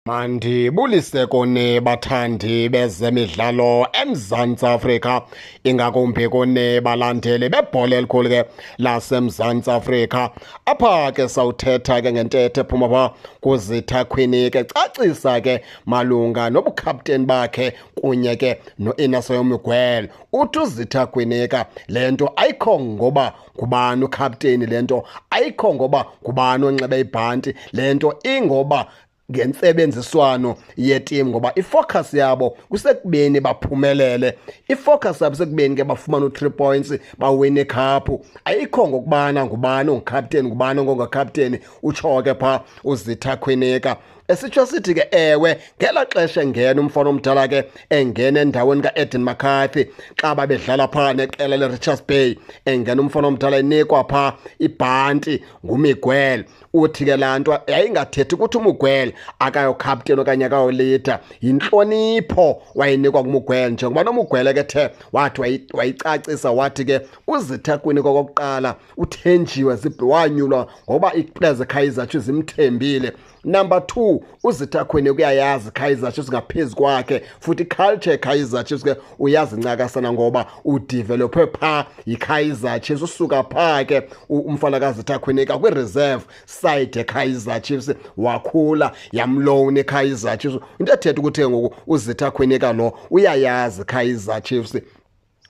Mandibulise kone bathandi bezemidlalo eMzantsi Afrika, ingakumbi kone balandeli bebhola elikhulu ke laseMzantsi Afrika. Apha ke sawuthetha ke ngentethe ephuma pha kuZitha Queen ke cacisa ke malunga nobukhapteni bakhe kunye ke noInacio Miguel. Uthi uZitha Queen ke lento ayikho ngoba ngubani ukhapteni, lento ayikho ngoba ngubani onxibe ibhanti, lento ingoba ngentsebenziswano yeteam, ngoba ifocus yabo kusekubeni baphumelele, ifocus yabo sekubeni ke bafumana u3 points bawine ikhaphu. Ayikho ngokubana ngubani ongukapteni ngubani ongongakapteni. Utsho ke pha uZitha Queen esitsho sithi ke ewe ngela xesha engena umfana omdala ke engena endaweni kaEden McCarthy xa babedlala phaa neqela leRichards Bay, engena umfana omdala enikwa phaa ibhanti nguMiguel. Uthi ke laa nto yayingathethi ukuthi uMiguel akayokapteni okanye akayolida, yintlonipho wayinikwa nguMiguel, njengoba noMiguel ke the wathi wayicacisa wathi ke uZitha Queen kokokuqala uthenjiwe wanyulwa ngoba iplayers eKaizer Chiefs zimthembile. Number 2, uZitha Queen kuyayazi Kaizer Chiefs ngaphezu kwakhe, futhi culture Kaizer Chiefs ke uyazi ncakasana ngoba udevelophe phaa yiKaizer Chiefs. Usuka phaa ke umfana kaZitha Queen ke kwi-reserve side eKaizer Chiefs wakhula yamlowna eKaizer Chiefs. Into ethetha ukuthi ngoku uZitha Queen ke lo uyayazi Kaizer Chiefs.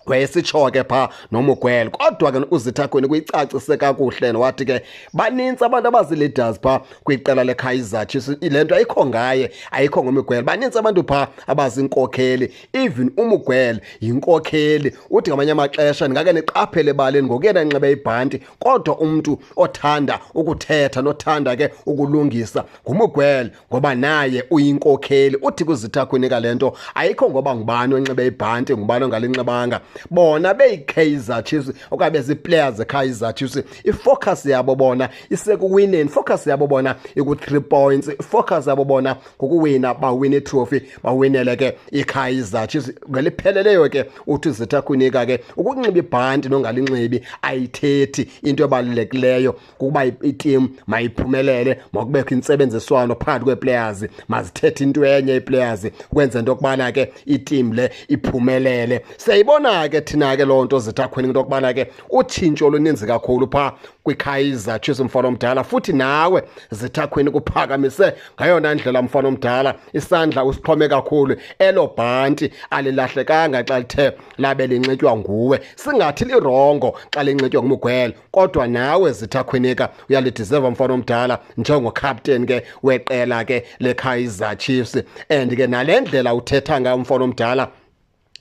Wayesitsho ke phaa noMiguel, kodwa ke uZitha Queen kuyicacise kakuhle wathi ke banintsi abantu abazi-leaders phaa kwiqela leKaizer Chiefs. Le nto ayikho ngaye, ayikho ngoMiguel. Banintsi abantu phaa abazinkokheli, even uMiguel yinkokheli. Uthi ngamanye amaxesha ndingake niqaphele ebaleni ngokuyena enxibe ibhanti, kodwa umntu othanda ukuthetha nothanda ke ukulungisa nguMiguel, ngoba naye uyinkokheli. Uthi kuZitha Queen ka le nto ayikho ngoba ngubani onxibe ibhanti ngubani ongalinxibanga. Bona beyiKaizer Chiefs okanye beziplayers eKaizer Chiefs, ifocus yabo bona isekuwineni, ifocus yabo bona iku3 points, ifocus yabo bona ngokuwina, bawine itrophy, bawinele ke iKaizer Chiefs. Ngelipheleleyo ke uthi uZitha Queen ke ukunxiba ibhanti nongalinxibi ayithethi. Into ebalulekileyo kukuba iteam mayiphumelele, makubekho intsebenziswano phakathi kweeplayers, mazithethe into enye iiplayers ukwenza into yokubana ke iteam le iphumelele. Siyayibona ke thina ke loo nto Zitha Queen into yokubana ke utshintsho oluninzi kakhulu phaa kwiKaizer Chiefs mfana omdala, futhi nawe Zitha Queen kuphakamise ngayona ndlela mfana omdala isandla usixhome kakhulu. Elo bhanti alilahlekanga xa lithe labe linxitywa nguwe, singathi lirongo xa linxitywa nguMiguel, kodwa nawe Zitha Queen uyalideserve mfana omdala njengokapteni ke weqela ke leKaizer Chiefs. And ke nale ndlela uthetha ngayo mfana omdala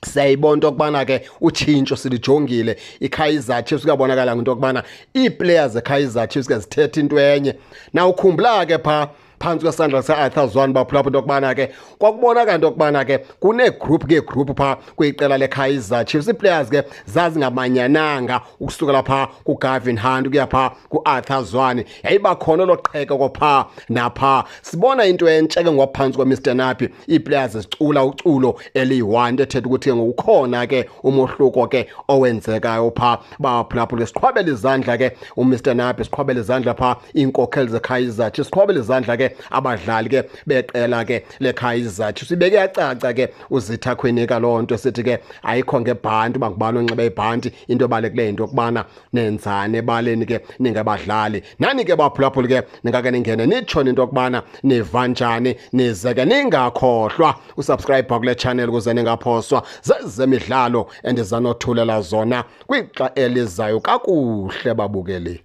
siyayibona into yokubana ke utshintsho silijongile. iKaizer Chiefs kuyabonakala ngento yokubana iiplayers eKaizer Chiefs ke zithetha into enye. Na ukhumbula ke phaa phantsi kwesandla se-Arthur Zwane baphulaphula into yokubana ke kwakubonakala into yokubana ke kuneegroup phaa kwiqela leKaizer Chiefs. Iiplayers ke zazingamanyananga ukusukela phaa kuGavin Hunt ukuya phaa kuArthur Zwane. Yayiba khona lo qhekeko phaa naphaa. Sibona into entsha ke ngophantsi kwaMr Napi, iiplayers zicula uculo eliyi-1, into ethetha ukuthi ngokukhona ke umohluko ke owenzekayo phaa. Baphulaphula siqhwabela izandla ke uMr Napi, siqhwabela izandla phaa iinkokheli zeKaizer Chiefs, siqhwabela izandla ke abadlali ke beqela ke leKaizer Chiefs. Ibeke yacaca ke uZitha Queen ka loo nto sithi ke ayikho ngebhanti uba ngubani onxibe ibhanti. Into ebalulekileyo into yokubana nenzane ebaleni ke ningabadlali. Nani ke baphulaphuli ke ningake ningene nitshone into yokubana niva njani, nize ke ningakhohlwa usubscribe kule channel ukuze ningaphoswa zezemidlalo endizanothulela zona kwixa elizayo kakuhle babukeli.